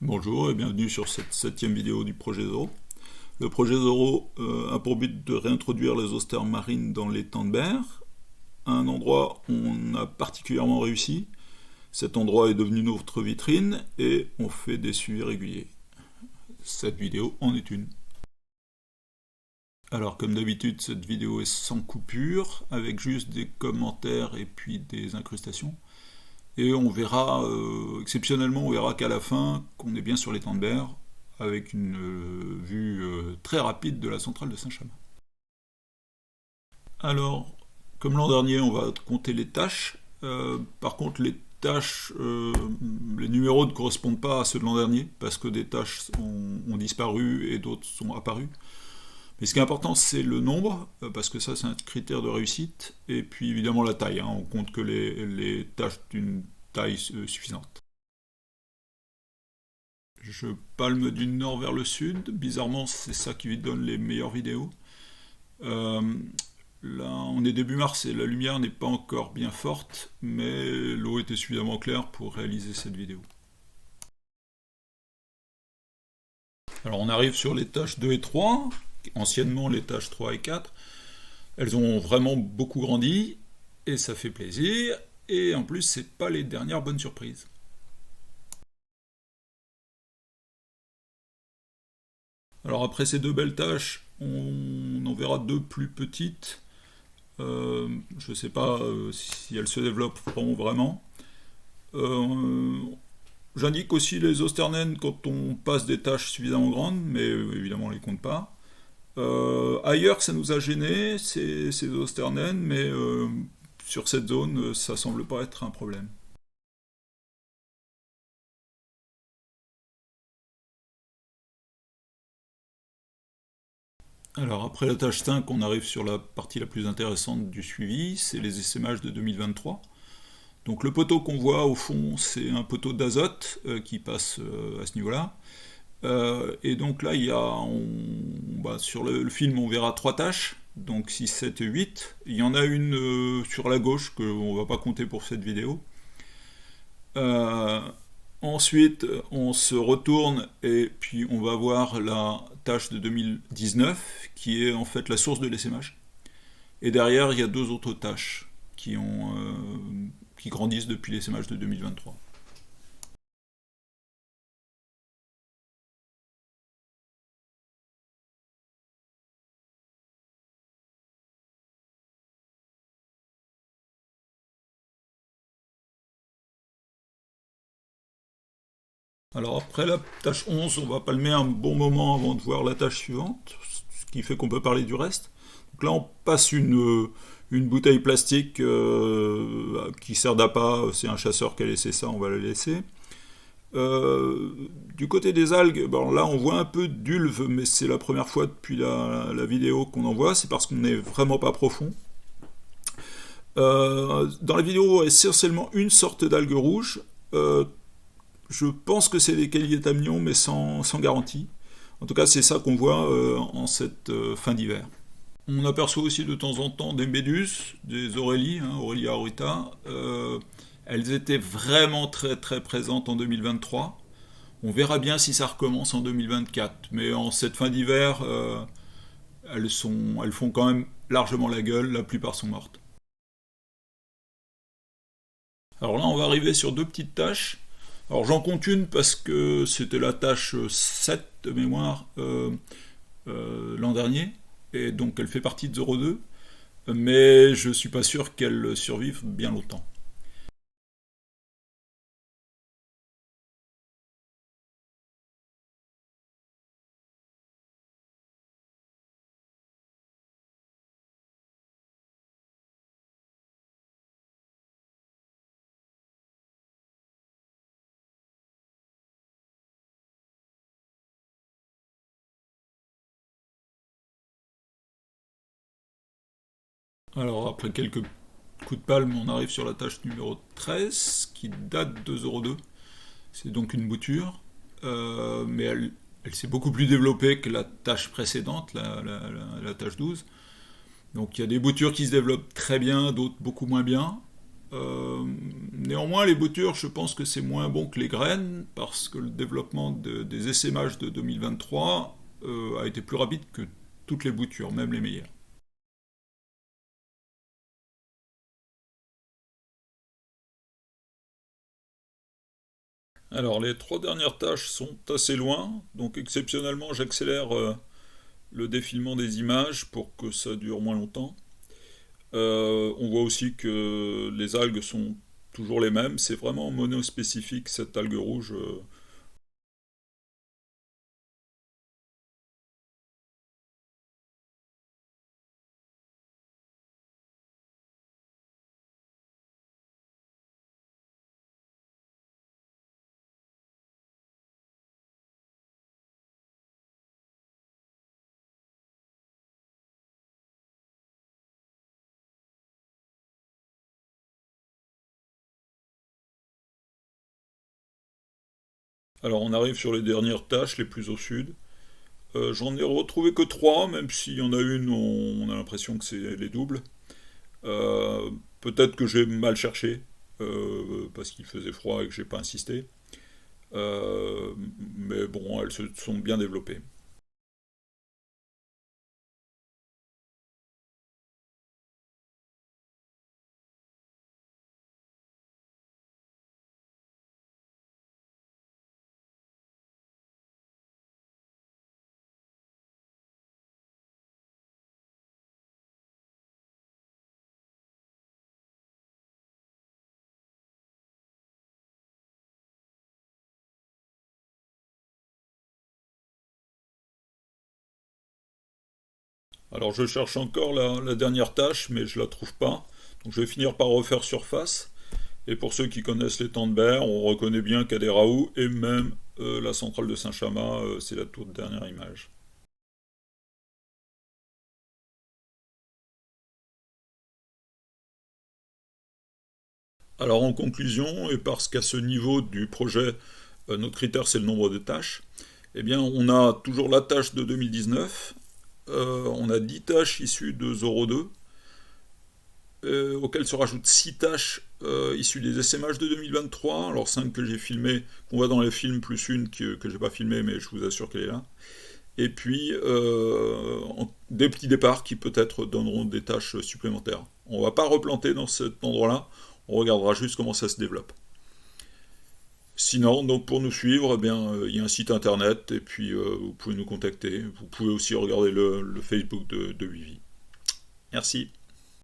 Bonjour et bienvenue sur cette 7e vidéo du projet Zoro. Le projet Zoro a pour but de réintroduire les austères marines dans l'étang de Berre, un endroit où on a particulièrement réussi. Cet endroit est devenu notre vitrine et on fait des suivis réguliers. Cette vidéo en est une. Alors comme d'habitude, cette vidéo est sans coupure, avec juste des commentaires et puis des incrustations. Et on verra, exceptionnellement, on verra qu'à la fin, qu'on est bien sur l'étang de Berre, avec une vue très rapide de la centrale de Saint-Chamond. Alors, comme l'an dernier, on va compter les tâches. Par contre, les tâches, les numéros ne correspondent pas à ceux de l'an dernier, parce que des tâches ont disparu et d'autres sont apparues. Mais ce qui est important, c'est le nombre, parce que ça, c'est un critère de réussite. Et puis, évidemment, la taille. On compte que les tâches d'une taille suffisante. Je palme du nord vers le sud. Bizarrement, c'est ça qui donne les meilleures vidéos. Là, on est début mars et la lumière n'est pas encore bien forte, mais l'eau était suffisamment claire pour réaliser cette vidéo. Alors, on arrive sur les tâches 2 et 3. Anciennement les tâches 3 et 4, elles ont vraiment beaucoup grandi, et ça fait plaisir, et en plus c'est pas les dernières bonnes surprises. Alors après ces deux belles tâches, on en verra deux plus petites. Je sais pas si elles se développeront vraiment. J'indique aussi les Osternen quand on passe des tâches suffisamment grandes, mais évidemment on les compte pas. Ailleurs, ça nous a gêné, ces Osternen, mais sur cette zone, ça semble pas être un problème. Alors, après la tâche 5, on arrive sur la partie la plus intéressante du suivi, c'est les essaimages de 2023. Donc le poteau qu'on voit au fond, c'est un poteau d'azote qui passe à ce niveau-là. Et donc là, il y a, sur le film, on verra 3 tâches, donc 6, 7 et 8. Il y en a une sur la gauche qu'on ne va pas compter pour cette vidéo. Ensuite, on se retourne et puis on va voir la tâche de 2019, qui est en fait la source de l'essaimage. Et derrière, il y a 2 autres tâches qui grandissent depuis l'essaimage de 2023. Alors après la tâche 11, on va palmer un bon moment avant de voir la tâche suivante, ce qui fait qu'on peut parler du reste. Donc là, on passe une bouteille plastique qui sert d'appât, c'est un chasseur qui a laissé ça, on va la laisser. Du côté des algues, là on voit un peu d'ulve, mais c'est la première fois depuis la vidéo qu'on en voit, c'est parce qu'on n'est vraiment pas profond. Dans la vidéo, essentiellement une sorte d'algue rouge. Je pense que c'est des Callietamions, mais sans garantie. En tout cas, c'est ça qu'on voit en cette fin d'hiver. On aperçoit aussi de temps en temps des méduses, des aurélies, Aurelia aurita. Elles étaient vraiment très très présentes en 2023. On verra bien si ça recommence en 2024. Mais en cette fin d'hiver, elles font quand même largement la gueule, la plupart sont mortes. Alors là, on va arriver sur 2 petites tâches. Alors j'en compte une parce que c'était la tâche 7 de mémoire l'an dernier, et donc elle fait partie de 02, mais je suis pas sûr qu'elle survive bien longtemps. Alors après quelques coups de palme, on arrive sur la tâche numéro 13, qui date de 02. C'est donc une bouture, mais elle s'est beaucoup plus développée que la tâche précédente, la tâche 12. Donc il y a des boutures qui se développent très bien, d'autres beaucoup moins bien. Néanmoins, les boutures, je pense que c'est moins bon que les graines, parce que le développement des essaimages de 2023 a été plus rapide que toutes les boutures, même les meilleures. Alors, les 3 dernières tâches sont assez loin, donc exceptionnellement, j'accélère le défilement des images pour que ça dure moins longtemps. On voit aussi que les algues sont toujours les mêmes, c'est vraiment monospécifique cette algue rouge. Alors on arrive sur les dernières tâches, les plus au sud. J'en ai retrouvé que 3, même s'il y en a une, on a l'impression que c'est les doubles. Peut-être que j'ai mal cherché, parce qu'il faisait froid et que j'ai pas insisté. Euh, mais bon, elles se sont bien développées. Alors je cherche encore la dernière tâche, mais je la trouve pas. Donc je vais finir par refaire surface. Et pour ceux qui connaissent les temps de Berre, on reconnaît bien Cadet Raoult et même la centrale de Saint-Chamas, c'est la toute dernière image. Alors en conclusion, et parce qu'à ce niveau du projet, notre critère c'est le nombre de tâches, eh bien on a toujours la tâche de 2019, on a 10 tâches issues de Zoro 2, auxquelles se rajoutent 6 tâches issues des SMH de 2023, alors 5 que j'ai filmées, qu'on voit dans les films, plus une que j'ai pas filmée, mais je vous assure qu'elle est là. Et puis des petits départs qui peut-être donneront des tâches supplémentaires. On va pas replanter dans cet endroit-là, on regardera juste comment ça se développe. Sinon, donc pour nous suivre, eh bien, il y a un site internet et puis vous pouvez nous contacter. Vous pouvez aussi regarder le Facebook de Vivi. Merci.